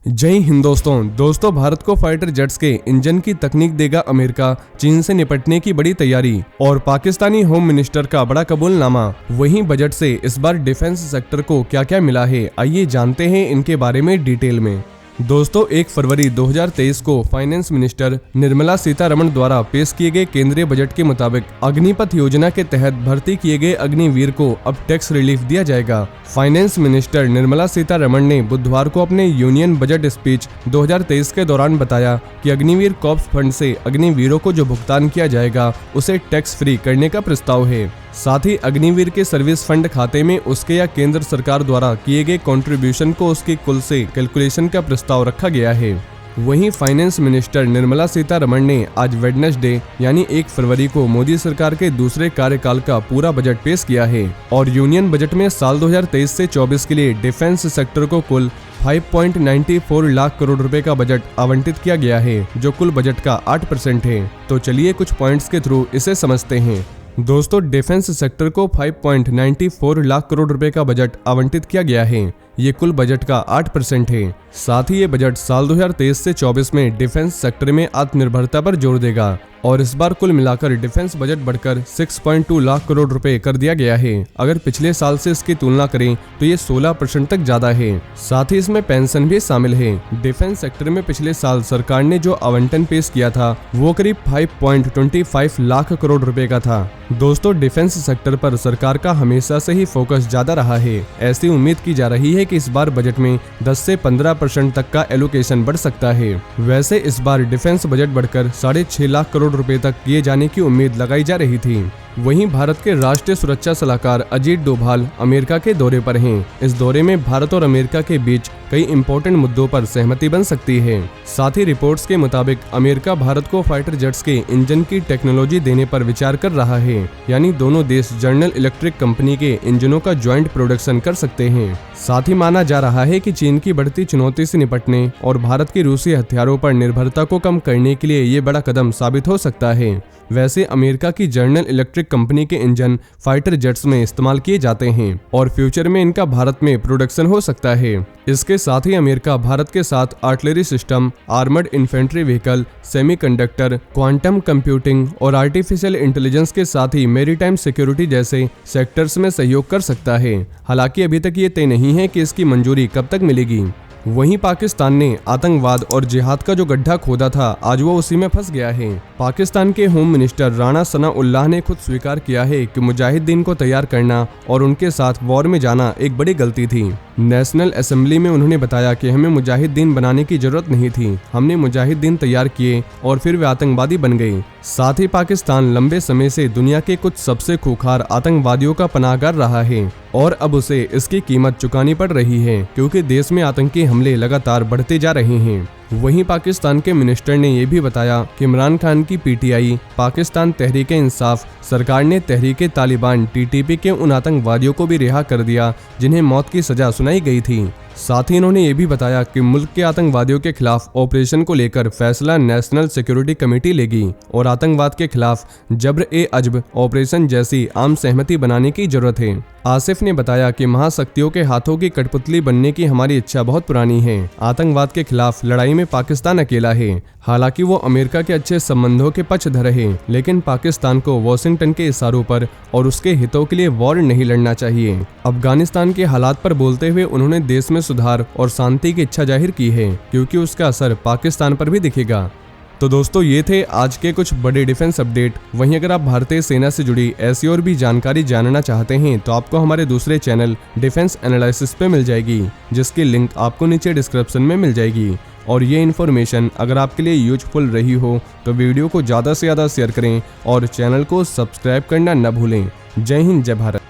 जय हिंद दोस्तों भारत को फाइटर जेट्स के इंजन की तकनीक देगा अमेरिका, चीन से निपटने की बड़ी तैयारी और पाकिस्तानी होम मिनिस्टर का बड़ा कबूलनामा। वहीं बजट से इस बार डिफेंस सेक्टर को क्या क्या मिला है, आइए जानते हैं इनके बारे में डिटेल में। दोस्तों 1 फरवरी 2023 को फाइनेंस मिनिस्टर निर्मला सीतारमण द्वारा पेश किए गए केंद्रीय बजट के मुताबिक अग्निपथ योजना के तहत भर्ती किए गए अग्निवीर को अब टैक्स रिलीफ दिया जाएगा। फाइनेंस मिनिस्टर निर्मला सीतारमण ने बुधवार को अपने यूनियन बजट स्पीच 2023 के दौरान बताया कि अग्निवीर कॉर्प्स फंड से अग्निवीरों को जो भुगतान किया जाएगा उसे टैक्स फ्री करने का प्रस्ताव है। साथ ही अग्निवीर के सर्विस फंड खाते में उसके या केंद्र सरकार द्वारा किए गए कंट्रीब्यूशन को उसकी कुल से कैलकुलेशन का प्रस्ताव रखा गया है। वहीं फाइनेंस मिनिस्टर निर्मला सीतारमण ने आज वेडनेसडे यानी 1 फरवरी को मोदी सरकार के दूसरे कार्यकाल का पूरा बजट पेश किया है और यूनियन बजट में साल 2023 से 24 के लिए डिफेंस सेक्टर को कुल 5.94 लाख करोड़ रुपए का बजट आवंटित किया गया है, जो कुल बजट का 8% है। तो चलिए कुछ पॉइंट्स के थ्रू इसे समझते हैं। दोस्तों डिफेंस सेक्टर को 5.94 लाख करोड़ रुपए का बजट आवंटित किया गया है, ये कुल बजट का 8% है। साथ ही ये बजट साल 2023 से 24 में डिफेंस सेक्टर में आत्मनिर्भरता पर जोर देगा और इस बार कुल मिलाकर डिफेंस बजट बढ़कर 6.2 लाख करोड़ रुपए कर दिया गया है। अगर पिछले साल से इसकी तुलना करें तो ये 16% तक ज्यादा है। साथ ही इसमें पेंशन भी शामिल है। डिफेंस सेक्टर में पिछले साल सरकार ने जो आवंटन पेश किया था वो करीब 5.25 लाख करोड़ रुपए का था। दोस्तों डिफेंस सेक्टर पर सरकार का हमेशा से ही फोकस ज्यादा रहा है। ऐसी उम्मीद की जा रही है कि इस बार बजट में 10 से 15% तक का एलोकेशन बढ़ सकता है। वैसे इस बार डिफेंस बजट बढ़कर 6.5 लाख करोड़ रुपए तक किए जाने की उम्मीद लगाई जा रही थी। वहीं भारत के राष्ट्रीय सुरक्षा सलाहकार अजीत डोभाल अमेरिका के दौरे पर हैं। इस दौरे में भारत और अमेरिका के बीच कई इंपॉर्टेंट मुद्दों पर सहमति बन सकती है। साथ ही रिपोर्ट्स के मुताबिक अमेरिका भारत को फाइटर जेट्स के इंजन की टेक्नोलॉजी देने पर विचार कर रहा है, यानी दोनों देश जनरल इलेक्ट्रिक कंपनी के इंजनों का ज्वाइंट प्रोडक्शन कर सकते हैं। साथ ही माना जा रहा है कि चीन की बढ़ती चुनौती से निपटने और भारत की रूसी हथियारों पर निर्भरता को कम करने के लिए ये बड़ा कदम साबित हो सकता है। वैसे अमेरिका की जनरल इलेक्ट्रिक कंपनी के इंजन फाइटर जेट्स में इस्तेमाल किए जाते हैं और फ्यूचर में इनका भारत में प्रोडक्शन हो सकता है। इसके साथ ही अमेरिका भारत के साथ artillery system, armoured infantry vehicle, semiconductor, quantum computing और आर्टिफिशियल इंटेलिजेंस के साथ ही मैरीटाइम सिक्योरिटी जैसे सेक्टर्स में सहयोग कर सकता है। हालांकि अभी तक ये तय नहीं है कि इसकी मंजूरी कब तक मिलेगी। वहीं पाकिस्तान ने आतंकवाद और जिहाद का जो गड्ढा खोदा था, आज वो उसी में फंस गया है। पाकिस्तान के होम मिनिस्टर राणा सनाउल्लाह ने खुद स्वीकार किया है कि मुजाहिदीन को तैयार करना और उनके साथ वॉर में जाना एक बड़ी गलती थी। नेशनल असेंबली में उन्होंने बताया कि हमें मुजाहिदीन बनाने की जरूरत नहीं थी, हमने मुजाहिदीन तैयार किए और फिर वे आतंकवादी बन गए। साथ ही पाकिस्तान लंबे समय से दुनिया के कुछ सबसे खूंखार आतंकवादियों का पनाहगार रहा है और अब उसे इसकी कीमत चुकानी पड़ रही है, क्योंकि देश में आतंकी हमले लगातार बढ़ते जा रहे हैं। वहीं पाकिस्तान के मिनिस्टर ने यह भी बताया कि इमरान खान की पीटीआई, पाकिस्तान तहरीक-ए-इंसाफ सरकार ने तहरीक-ए-तालिबान टीटीपी के उन आतंकवादियों को भी रिहा कर दिया जिन्हें मौत की सजा सुनाई गई थी। साथ ही इन्होंने ये भी बताया कि मुल्क के आतंकवादियों के खिलाफ ऑपरेशन को लेकर फैसला नेशनल सिक्योरिटी कमेटी लेगी और आतंकवाद के खिलाफ जब्र-ए-अजब ऑपरेशन जैसी आम सहमति बनाने की जरूरत है। आसिफ ने बताया कि महाशक्तियों के हाथों की कठपुतली बनने की हमारी इच्छा बहुत पुरानी है। आतंकवाद के खिलाफ लड़ाई में पाकिस्तान अकेला है। हालांकि वो अमेरिका के अच्छे संबंधों के पक्षधर है, लेकिन पाकिस्तान को वॉशिंगटन के इशारों पर और उसके हितों के लिए वॉर नहीं लड़ना चाहिए। अफगानिस्तान के हालात पर बोलते हुए उन्होंने देश में सुधार और शांति की इच्छा जाहिर की है, क्योंकि उसका असर पाकिस्तान पर भी दिखेगा। तो दोस्तों ये थे आज के कुछ बड़े डिफेंस अपडेट। वहीं अगर आप भारतीय सेना से जुड़ी ऐसी और भी जानकारी जानना चाहते हैं तो आपको हमारे दूसरे चैनल डिफेंस एनालिसिस पे मिल जाएगी, जिसकी लिंक आपको नीचे डिस्क्रिप्शन में मिल जाएगी। और ये इन्फॉर्मेशन अगर आपके लिए यूजफुल रही हो तो वीडियो को ज़्यादा से ज़्यादा शेयर करें और चैनल को सब्सक्राइब करना न भूलें। जय हिंद, जय भारत।